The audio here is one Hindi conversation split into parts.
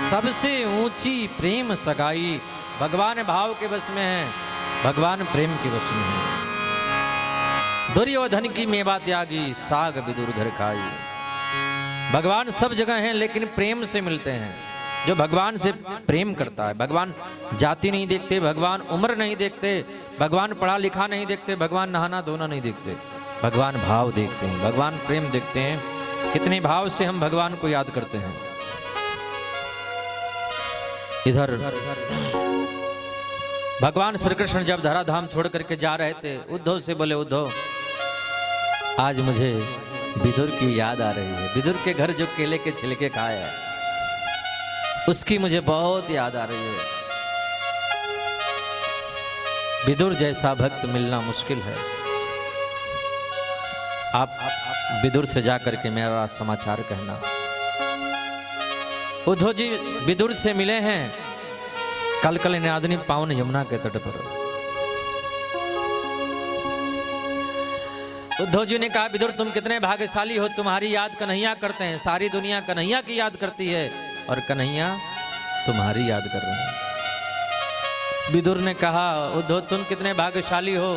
सबसे ऊंची प्रेम सगाई। भगवान भाव के बस में है, भगवान प्रेम के बस में है। दुर्योधन की मेवा त्यागी, साग विदुर घर खाई। भगवान सब जगह हैं लेकिन प्रेम से मिलते हैं। जो भगवान से प्रेम करता है, भगवान जाति नहीं देखते, भगवान उम्र नहीं देखते, भगवान पढ़ा लिखा नहीं देखते, भगवान नहाना धोना नहीं देखते, भगवान भाव देखते हैं, भगवान प्रेम देखते हैं। कितने भाव से हम भगवान को याद करते हैं। इधर भगवान श्री कृष्ण जब धराधाम छोड़ करके जा रहे थे, उद्धव से बोले, उद्धव आज मुझे विदुर की याद आ रही है। विदुर के घर जो केले के छिलके खाए हैं उसकी मुझे बहुत याद आ रही है। विदुर जैसा भक्त मिलना मुश्किल है। आप विदुर से जाकर के मेरा समाचार कहना। उद्धव जी विदुर से मिले हैं कल कल निनादनी पावन यमुना के तट पर। उद्धव जी ने कहा, विदुर तुम कितने भाग्यशाली हो, तुम्हारी याद कन्हैया करते हैं। सारी दुनिया कन्हैया की याद करती है और कन्हैया तुम्हारी याद कर रहे हैं। विदुर ने कहा, उद्धव तुम कितने भाग्यशाली हो,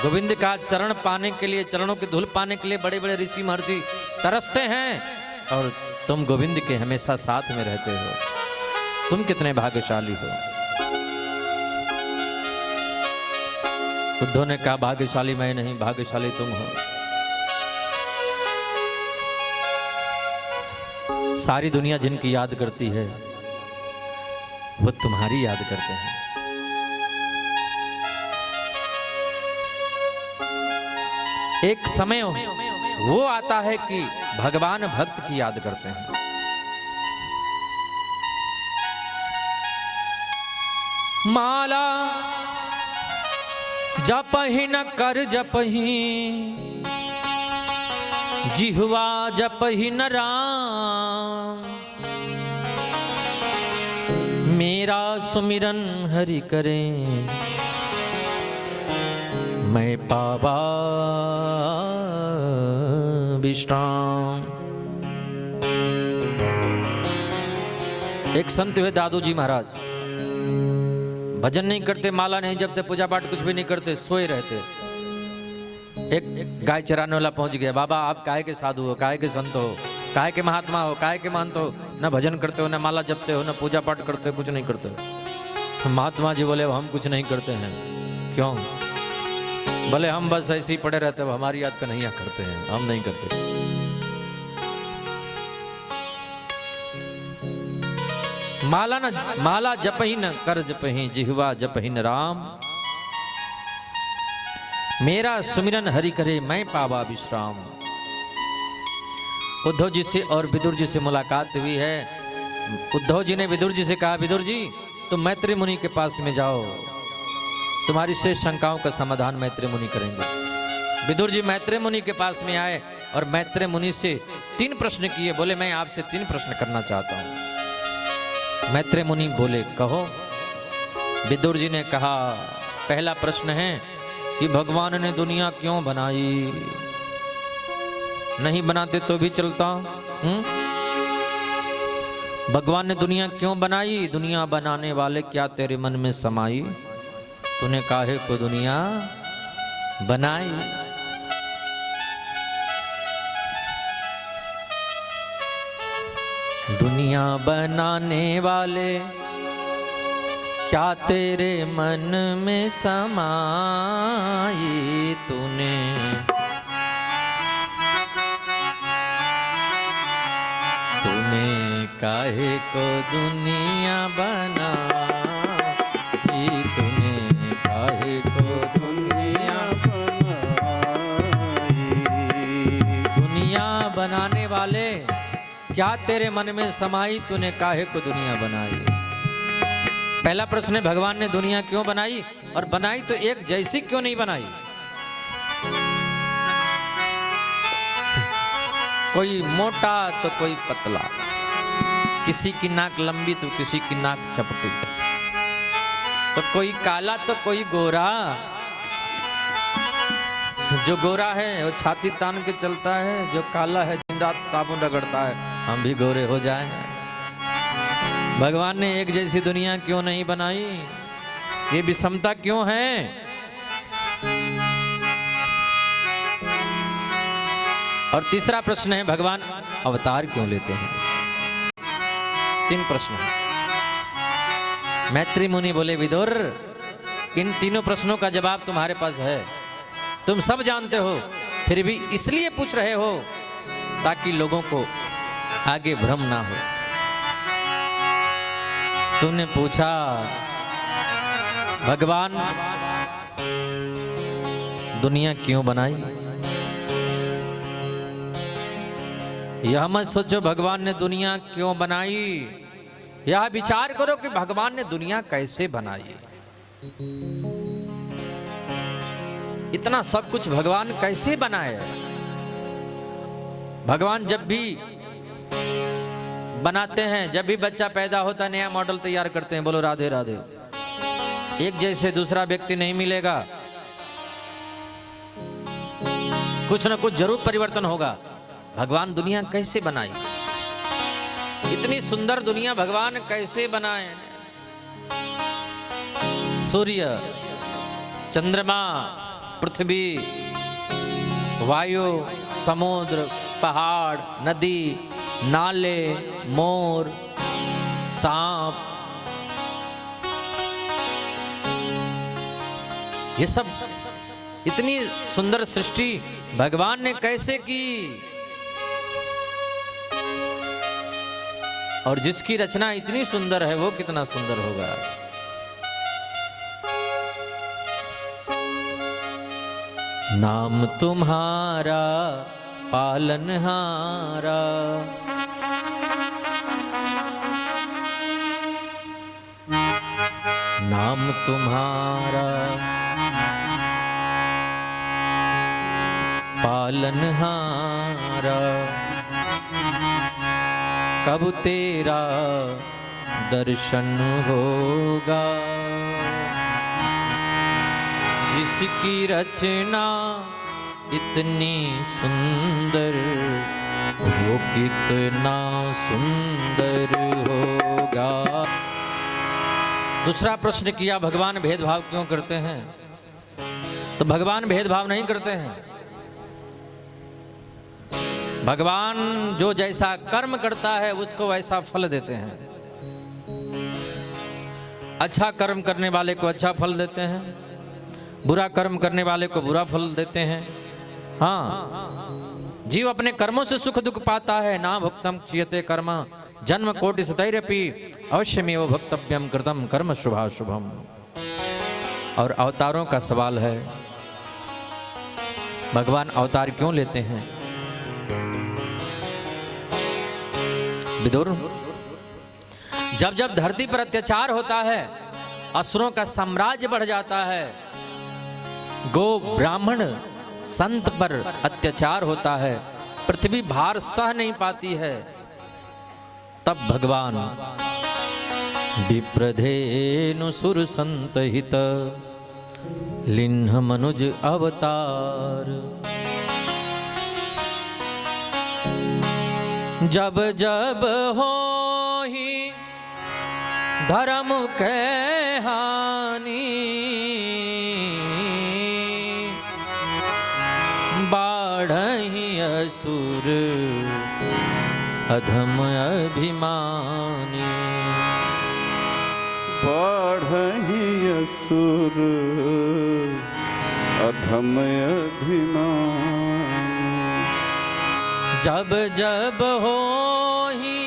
गोविंद का चरण पाने के लिए, चरणों की धूल पाने के लिए बड़े बड़े ऋषि महर्षि तरसते हैं और तुम गोविंद के हमेशा साथ में रहते हो। तुम कितने भाग्यशाली हो। उद्धव ने कहा, भाग्यशाली मैं नहीं, भाग्यशाली तुम हो। सारी दुनिया जिनकी याद करती है वो तुम्हारी याद करते हैं। एक समय वो आता है कि भगवान भक्त की याद करते हैं। माला जपहि न कर जपहि, जिह्वा जपहि न राम। मेरा सुमिरन हरि करें, मैं पावा विश्राम। एक संत हुए दादू जी महाराज, भजन नहीं करते, माला नहीं जपते, पूजा पाठ कुछ भी नहीं करते, सोए रहते। एक गाय चराने वाला पहुंच गया, बाबा आप काहे के साधु हो, काहे के संत हो, काहे के महात्मा हो, काहे के महंत हो, न भजन करते हो, न माला जपते हो, न पूजा पाठ करते हो, कुछ नहीं करते हो। महात्मा जी बोले, हम कुछ नहीं करते हैं। क्यों? बोले हम बस ऐसे ही पड़े रहते हो, हमारी याद कन्हैया करते हैं, हम नहीं करते। माला जपहि न कर जपहि, जिह्वा जपहि न राम। मेरा सुमिरन हरि करे, मैं पावा विश्राम। उद्धव जी से और विदुर जी से मुलाकात हुई है। उद्धव जी ने विदुर जी से कहा, विदुर जी तुम मैत्री मुनि के पास में जाओ, तुम्हारी शेष शंकाओं का समाधान मैत्री मुनि करेंगे। विदुर जी मैत्री मुनि के पास में आए और मैत्री मुनि से 3 प्रश्न किए। बोले मैं आपसे 3 प्रश्न करना चाहता हूं। मैत्री मुनि बोले, कहो। विदुर जी ने कहा, पहला प्रश्न है कि भगवान ने दुनिया क्यों बनाई? नहीं बनाते तो भी चलता। भगवान ने दुनिया क्यों बनाई? दुनिया बनाने वाले क्या तेरे मन में समाई? तूने काहे को दुनिया बनाई? दुनिया बनाने वाले क्या तेरे मन में समाई? तूने काहे को दुनिया बनाई? तूने काहे को दुनिया बनाई? दुनिया बनाने वाले क्या तेरे मन में समाई? तूने काहे को दुनिया बनाई? पहला प्रश्न है, भगवान ने दुनिया क्यों बनाई? और बनाई तो एक जैसी क्यों नहीं बनाई? कोई मोटा तो कोई पतला, किसी की नाक लंबी तो किसी की नाक चपटी, तो कोई काला तो कोई गोरा। जो गोरा है वो छाती तान के चलता है, जो काला है दिन रात साबुन रगड़ता है। हम भी गोरे हो जाएं। भगवान ने एक जैसी दुनिया क्यों नहीं बनाई? ये विषमता क्यों है? और तीसरा प्रश्न है, भगवान अवतार क्यों लेते हैं? 3 प्रश्न हैं। मैत्री मुनि बोले, विदुर, इन तीनों प्रश्नों का जवाब तुम्हारे पास है, तुम सब जानते हो, फिर भी इसलिए पूछ रहे हो ताकि लोगों को आगे भ्रम ना हो। तुमने पूछा, भगवान दुनिया क्यों बनाई? यह मत सोचो भगवान ने दुनिया क्यों बनाई, यह विचार करो कि भगवान ने दुनिया कैसे बनाई। इतना सब कुछ भगवान कैसे बनाए? भगवान जब भी बनाते हैं, जब भी बच्चा पैदा होता है, नया मॉडल तैयार करते हैं। बोलो राधे राधे। एक जैसे दूसरा व्यक्ति नहीं मिलेगा, कुछ ना कुछ जरूर परिवर्तन होगा। भगवान दुनिया कैसे बनाई? इतनी सुंदर दुनिया भगवान कैसे बनाए? सूर्य, चंद्रमा, पृथ्वी, वायु, समुद्र, पहाड़, नदी, नाले, मोर, सांप, ये सब इतनी सुंदर सृष्टि भगवान ने कैसे की? और जिसकी रचना इतनी सुंदर है वो कितना सुंदर होगा। नाम तुम्हारा पालनहारा, नाम तुम्हारा पालनहारा, कब तेरा दर्शन होगा? जिसकी रचना इतनी सुंदर, वो कितना सुंदर होगा। दूसरा प्रश्न किया, भगवान भेदभाव क्यों करते हैं? तो भगवान भेदभाव नहीं करते हैं। भगवान जो जैसा कर्म करता है उसको वैसा फल देते हैं। अच्छा कर्म करने वाले को अच्छा फल देते हैं, बुरा कर्म करने वाले को बुरा फल देते हैं। हाँ, जीव अपने कर्मों से सुख दुख पाता है। ना भुक्तम क्षीयते कर्म जन्म कोटि सतैरपि अवश्यमेव भक्तव्यम कृतम कर्म शुभाशुभम। और अवतारों का सवाल है, भगवान अवतार क्यों लेते हैं? विदुर, जब जब धरती पर अत्याचार होता है, असुरों का साम्राज्य बढ़ जाता है, गो ब्राह्मण संत पर अत्याचार होता है, पृथ्वी भार सह नहीं पाती है, तब भगवान विप्रधेनु सुर संत हित लिन्ह मनुज अवतार। जब जब हो ही धर्म के हानि, बाढ़हि असुर अधम अभिमानी। बाढ़हि असुर अधम अभिमानी। जब जब हो ही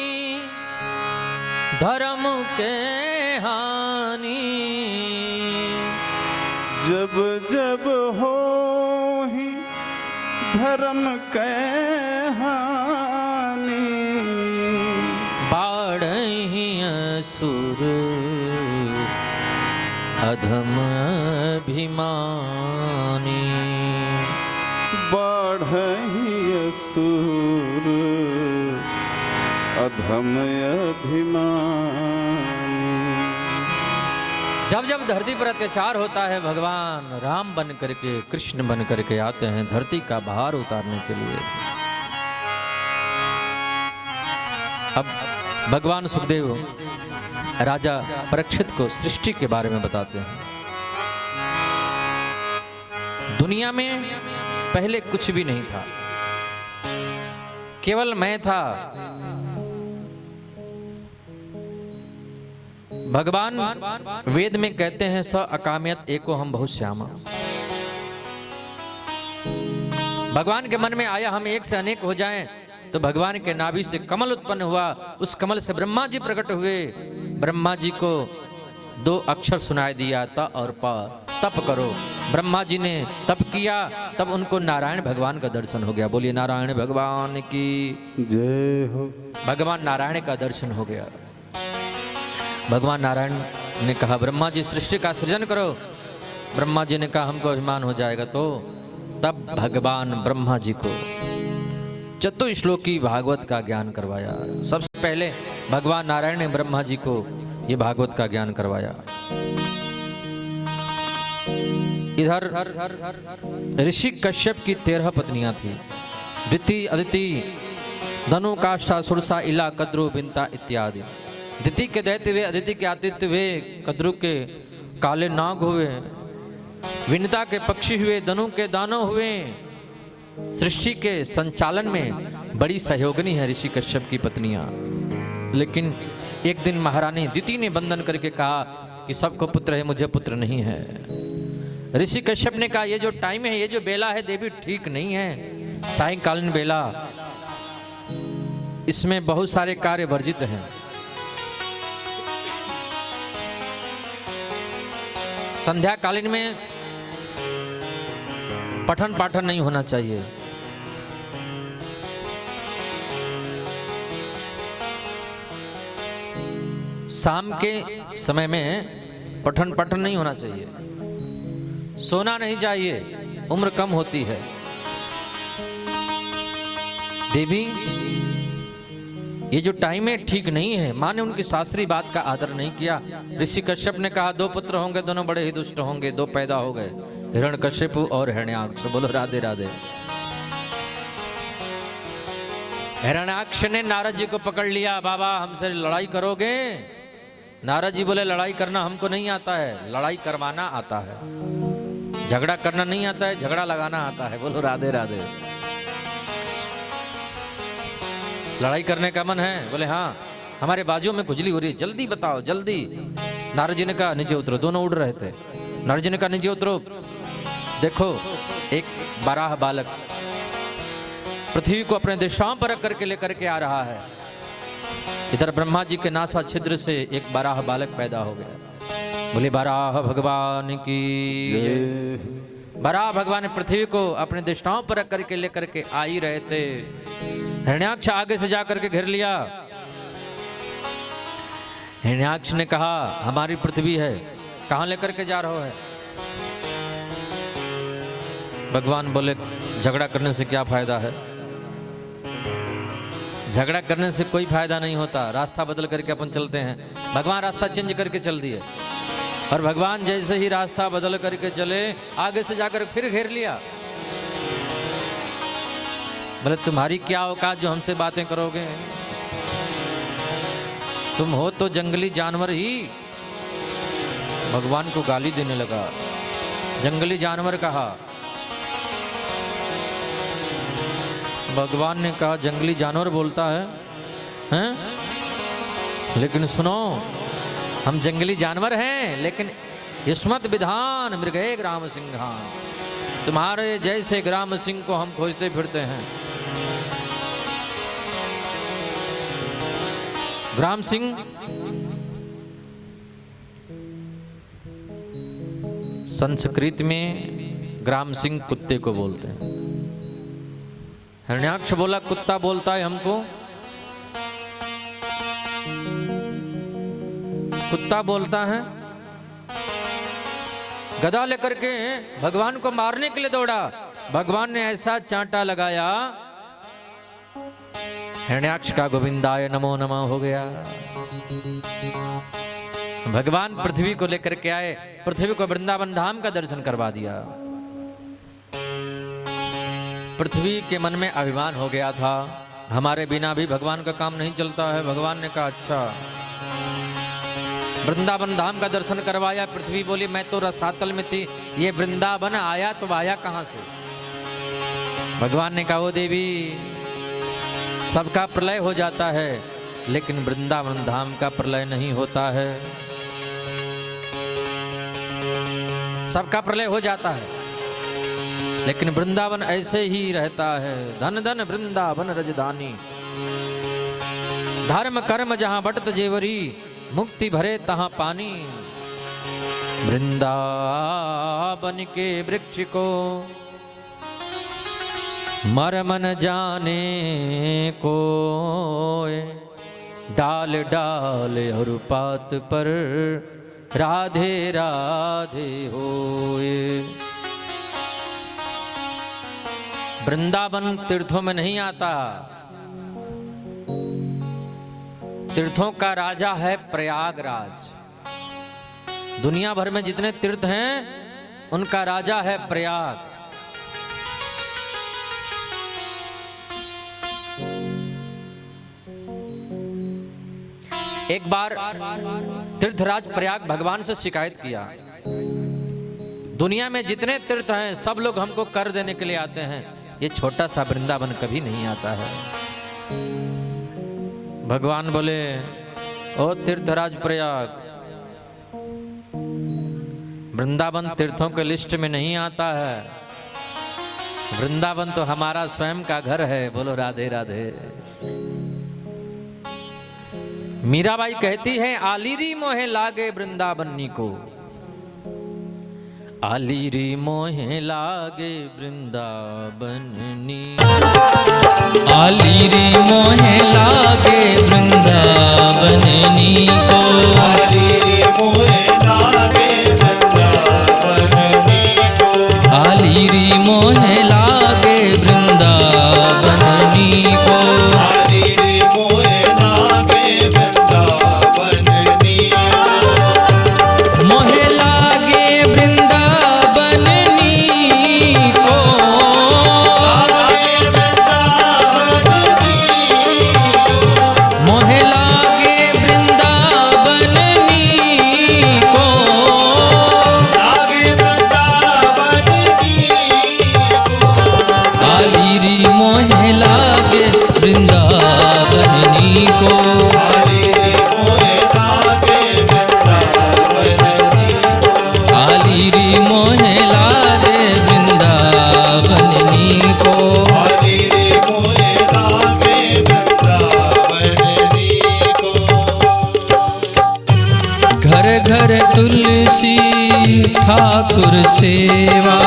धर्म के हानि, जब जब हो ही धर्म के हानि, बाढ़हि असुर अधम अभिमानी। बाढ़हि असुर अधम अभिमानी। जब जब धरती पर अत्याचार होता है, भगवान राम बन करके, कृष्ण बन करके आते हैं धरती का भार उतारने के लिए। अब भगवान सुखदेव राजा परीक्षित को सृष्टि के बारे में बताते हैं। दुनिया में पहले कुछ भी नहीं था, केवल मैं था। भगवान वेद में कहते हैं स अकाम्यत एको हम बहुत श्यामा। भगवान के मन में आया हम एक से अनेक हो जाएं, तो भगवान के नाभि से कमल उत्पन्न हुआ। उस कमल से ब्रह्मा जी प्रकट हुए। ब्रह्मा जी को 2 अक्षर सुनाई दिया, त और प, तप करो। ब्रह्मा जी ने तप किया, तब उनको नारायण भगवान का दर्शन हो गया। बोलिए नारायण भगवान की जय हो। भगवान नारायण का दर्शन हो गया। भगवान नारायण ने कहा ब्रह्मा जी सृष्टि का सृजन करो। ब्रह्मा जी ने कहा हमको अभिमान हो जाएगा। तो तब भगवान ब्रह्मा जी को चतुश्लोकी भागवत का ज्ञान करवाया। सबसे पहले भगवान नारायण ने ब्रह्मा जी को ये भागवत का ज्ञान करवाया। इधर ऋषि कश्यप की 13 पत्नियां थी। दिति, अदिति, धनु, काष्ठा, सुरसा, इला, कद्रु, बिंता इत्यादि। दिति के दैत्य हुए, अदिति के आदित्य हुए, कद्रु के काले नाग हुए, विनता के पक्षी हुए, धनु के दानव हुए। सृष्टि के संचालन में बड़ी सहयोगिनी है ऋषि कश्यप की पत्नियां। लेकिन एक दिन महारानी दिति ने बंधन करके कहा कि सबको पुत्र है, मुझे पुत्र नहीं है। ऋषि कश्यप ने कहा ये जो टाइम है, ये जो बेला है देवी ठीक नहीं है। सायंकालीन बेला, इसमें बहुत सारे कार्य वर्जित हैं। संध्याकालीन में पठन पाठन नहीं होना चाहिए। शाम के समय में पठन पाठन नहीं होना चाहिए। सोना नहीं चाहिए, उम्र कम होती है। देवी ये जो टाइम है ठीक नहीं है। माँ ने उनकी शास्त्रीय बात का आदर नहीं किया। ऋषि कश्यप ने कहा 2 पुत्र होंगे, दोनों बड़े ही दुष्ट होंगे। 2 पैदा हो गए, हिरण्यकशिपु और हिरण्याक्ष। बोलो राधे राधे। हिरण्याक्ष ने नारद जी को पकड़ लिया। बाबा हमसे लड़ाई करोगे? नारद जी बोले लड़ाई करना हमको नहीं आता है, लड़ाई करवाना आता है। झगड़ा करना नहीं आता है, झगड़ा लगाना आता है। बोलो राधे राधे। लड़ाई करने का मन है? बोले हाँ, हमारे बाजुओं में खुजली हो रही है, जल्दी बताओ जल्दी। नारद जी ने कहा नीचे उतरो। दोनों उड़ रहे थे। नारद जी ने कहा नीचे उतरो। देखो एक बाराह बालक पृथ्वी को अपने दृष्टाओं पर रख करके लेकर के आ रहा है। इधर ब्रह्मा जी के नासा छिद्र से एक बाराह बालक पैदा हो गया। बोले बाराह भगवान की। बाराह भगवान पृथ्वी को अपने दृष्टाओं पर रख करके लेकर के आ ही रहे थे। हिरण्याक्ष आगे से जाकर के घेर लिया। हिरण्याक्ष ने कहा हमारी पृथ्वी है, कहां लेकर के जा रहे हो? भगवान बोले झगड़ा करने से क्या फायदा है? झगड़ा करने से कोई फायदा नहीं होता। रास्ता बदल करके अपन चलते हैं। भगवान रास्ता चेंज करके चल दिए। और भगवान जैसे ही रास्ता बदल करके चले, आगे से जाकर फिर घेर लिया। बोले तुम्हारी क्या औकात जो हमसे बातें करोगे? तुम हो तो जंगली जानवर ही। भगवान को गाली देने लगा। जंगली जानवर कहा। भगवान ने कहा जंगली जानवर बोलता है, हैं? लेकिन सुनो, हम जंगली जानवर हैं, लेकिन युष्मत विधान मृगे ग्राम सिंहान। तुम्हारे जैसे ग्राम सिंह को हम खोजते फिरते हैं। ग्राम सिंह संस्कृत में ग्राम सिंह कुत्ते को बोलते हैं। हिरण्याक्ष बोला कुत्ता बोलता है हमको। कुत्ता बोलता है। गदा लेकर के भगवान को मारने के लिए दौड़ा। भगवान ने ऐसा चांटा लगाया, हिरण्याक्ष का गोविंदाय नमो नमः हो गया। भगवान पृथ्वी को लेकर के आए। पृथ्वी को वृंदावन धाम का दर्शन करवा दिया। पृथ्वी के मन में अभिमान हो गया था, हमारे बिना भी भगवान का काम नहीं चलता है। भगवान ने कहा अच्छा वृंदावन धाम का दर्शन करवाया। पृथ्वी बोली मैं तो रसातल में थी, ये वृंदावन आया तो आया कहां से? भगवान ने कहा ओ देवी, सबका प्रलय हो जाता है लेकिन वृंदावन धाम का प्रलय नहीं होता है। सबका प्रलय हो जाता है लेकिन वृंदावन ऐसे ही रहता है। धन धन वृंदावन रजधानी, धर्म कर्म जहां बटत जेवरी, मुक्ति भरे तहां पानी। वृंदावन के वृक्ष को मर्म न जाने को, डाल डाल और पात पर राधे राधे होए। वृंदावन तीर्थों में नहीं आता, तीर्थों का राजा है प्रयागराज। दुनिया भर में जितने तीर्थ हैं उनका राजा है प्रयाग। एक बार तीर्थराज प्रयाग भगवान से शिकायत किया, दुनिया में जितने तीर्थ हैं सब लोग हमको कर देने के लिए आते हैं, ये छोटा सा वृंदावन कभी नहीं आता है। भगवान बोले ओ तीर्थराज प्रयाग, वृंदावन तीर्थों के लिस्ट में नहीं आता है। वृंदावन तो हमारा स्वयं का घर है। बोलो राधे राधे। मीराबाई कहती है आलीरी मोहे लागे वृंदावनी को, आलीरी मोहे लागे वृंदावनी, आलीरी मोहे लागे वृंदावनी को, आलीरी मोहे लागे वृंदावनी को, आलीरी मोहे लागे वृंदावनी को, आलीरी मोहे लागे वृंदावनी को, मोहे लागे वृंदावनी को, मोहे लागे वृंदावनी को, लागे वृंदावनी को, आलीरी मोहे लागे वृंदावनी को, आलीरी मोहे लागे वृंदावनी को, आलीरी मोहे लागे वृंदावनी को। आलीरी मोहे लागे वृंदावनी को। घर घर तुलसी ठाकुर सेवा,